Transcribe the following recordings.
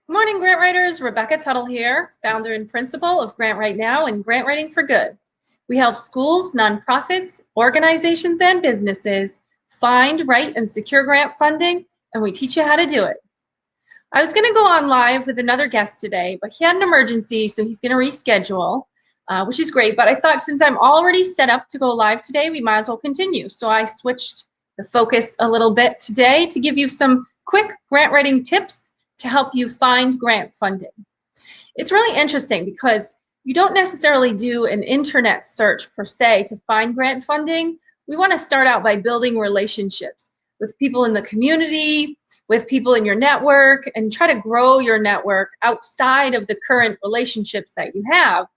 Good morning, grant writers. Rebecca Tuttle here, founder and principal of Grant Write Now and Grant Writing for Good. We help schools, nonprofits, organizations, and businesses find, write, and secure grant funding, and we teach you how to do it. I was going to go on live with another guest today, but he had an emergency, so he's going to reschedule, which is great. But I thought since I'm already set up to go live today, we might as well continue. So I switched the focus a little bit today to give you some quick grant writing tips to help you find grant funding. It's really interesting because you don't necessarily do an internet search per se to find grant funding. We want to start out by building relationships with people in the community, with people in your network, and try to grow your network outside of the current relationships that you have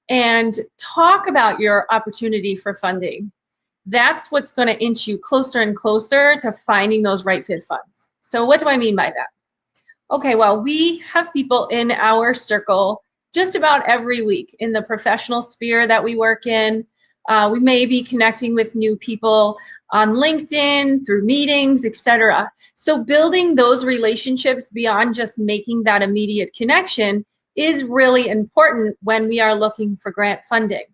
and talk about your opportunity for funding. That's what's going to inch you closer and closer to finding those right fit funds. So what do I mean by that? Okay, well, we have people in our circle just about every week in the professional sphere that we work in. We may be connecting with new people on LinkedIn, through meetings, etc. So building those relationships beyond just making that immediate connection is really important when we are looking for grant funding.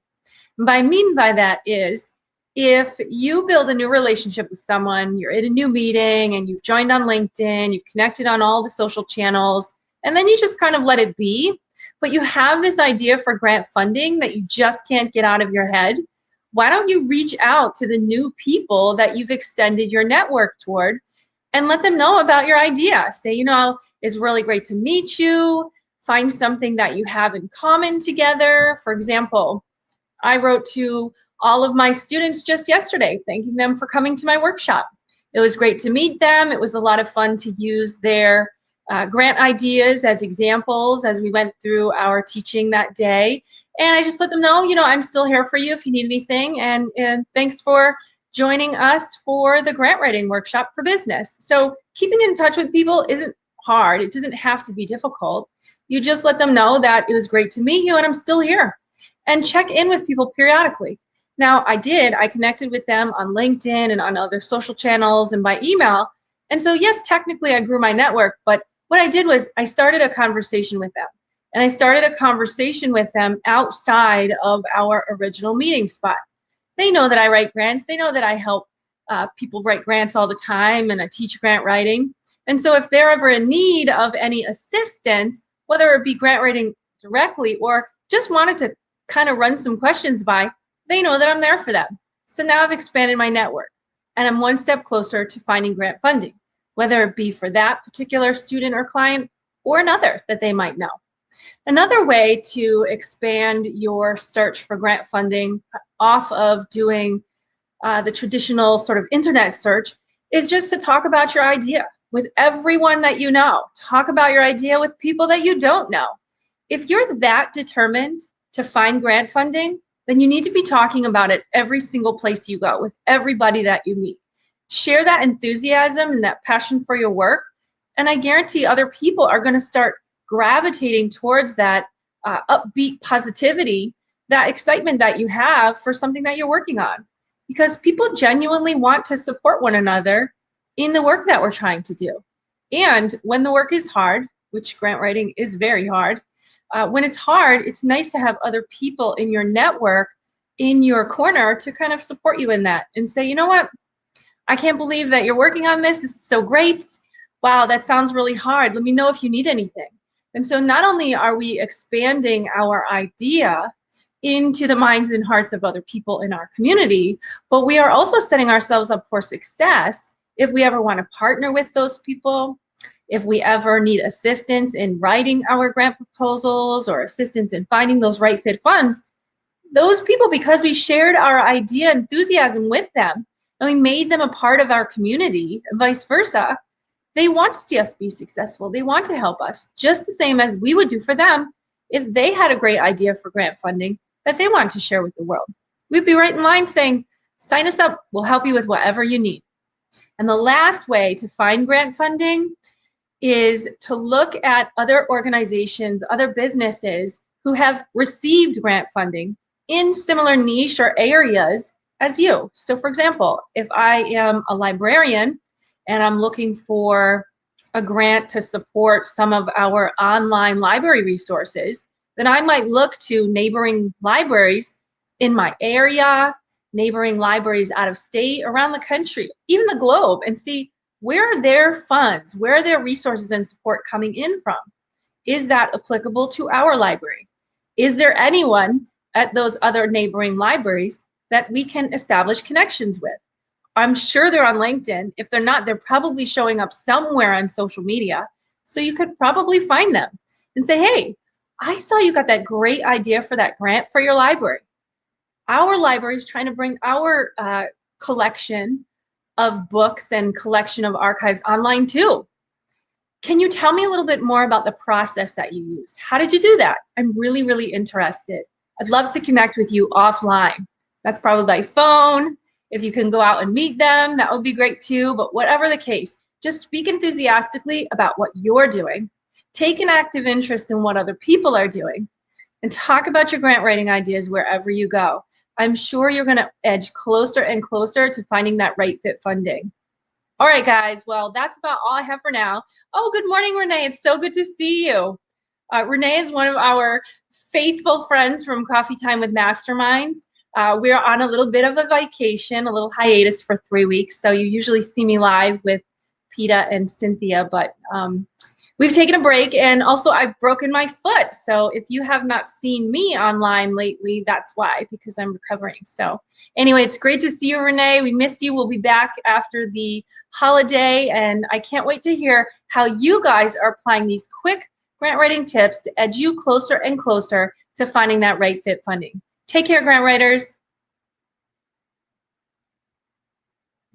What I mean by that is, if you build a new relationship with someone, you're in a new meeting and you've joined on LinkedIn, you've connected on all the social channels, and then you just kind of let it be, but you have this idea for grant funding that you just can't get out of your head, why don't you reach out to the new people that you've extended your network toward and let them know about your idea? Say, it's really great to meet you. Find something that you have in common together. For example, I wrote to all of my students just yesterday, thanking them for coming to my workshop. It was great to meet them. It was a lot of fun to use their grant ideas as examples as we went through our teaching that day. And I just let them know, I'm still here for you if you need anything. And thanks for joining us for the grant writing workshop for business. So keeping in touch with people isn't hard. It doesn't have to be difficult. You just let them know that it was great to meet you and I'm still here. And check in with people periodically. Now, I connected with them on LinkedIn and on other social channels and by email. And so, yes, technically I grew my network, but what I did was I started a conversation with them. And I started a conversation with them outside of our original meeting spot. They know that I write grants. They know that I help people write grants all the time and I teach grant writing. And so if they're ever in need of any assistance, whether it be grant writing directly or just wanted to kind of run some questions by, they know that I'm there for them. So now I've expanded my network and I'm one step closer to finding grant funding, whether it be for that particular student or client or another that they might know. Another way to expand your search for grant funding off of doing the traditional sort of internet search is just to talk about your idea with everyone that you know. Talk about your idea with people that you don't know. If you're that determined to find grant funding, then you need to be talking about it every single place you go with everybody that you meet. Share that enthusiasm and that passion for your work, and I guarantee other people are going to start gravitating towards that upbeat positivity, that excitement that you have for something that you're working on, because people genuinely want to support one another in the work that we're trying to do. And when the work is hard, which grant writing is very hard, when it's hard, it's nice to have other people in your network, in your corner, to kind of support you in that and say, you know what, I can't believe that you're working on this. This is so great. Wow, that sounds really hard. Let me know if you need anything. And so not only are we expanding our idea into the minds and hearts of other people in our community, but we are also setting ourselves up for success if we ever want to partner with those people, if we ever need assistance in writing our grant proposals or assistance in finding those right fit funds. Those people, because we shared our idea enthusiasm with them and we made them a part of our community and vice versa, they want to see us be successful. They want to help us just the same as we would do for them if they had a great idea for grant funding that they want to share with the world. We'd be right in line saying, sign us up, we'll help you with whatever you need. And the last way to find grant funding is to look at other organizations, other businesses who have received grant funding in similar niche or areas as you. So for example, if I am a librarian and I'm looking for a grant to support some of our online library resources, then I might look to neighboring libraries in my area, neighboring libraries out of state, around the country, even the globe, and see where are their funds, where are their resources and support coming in from? Is that applicable to our library? Is there anyone at those other neighboring libraries that we can establish connections with? I'm sure they're on LinkedIn. If they're not, they're probably showing up somewhere on social media. So you could probably find them and say, hey, I saw you got that great idea for that grant for your library. Our library is trying to bring our collection of books and collection of archives online too. Can you tell me a little bit more about the process that you used? How did you do that? I'm really, really interested. I'd love to connect with you offline. That's probably by phone. If you can go out and meet them, that would be great too. But whatever the case, just speak enthusiastically about what you're doing. Take an active interest in what other people are doing, and talk about your grant writing ideas wherever you go. I'm sure you're going to edge closer and closer to finding that right fit funding. All right, guys. Well, that's about all I have for now. Oh, good morning, Renee. It's so good to see you. Renee is one of our faithful friends from Coffee Time with Masterminds. We're on a little bit of a vacation, a little hiatus for 3 weeks. So you usually see me live with Peta and Cynthia, but we've taken a break, and also I've broken my foot. So if you have not seen me online lately, that's why, because I'm recovering. So anyway, it's great to see you, Renee. We miss you. We'll be back after the holiday, and I can't wait to hear how you guys are applying these quick grant writing tips to edge you closer and closer to finding that right fit funding. Take care, grant writers.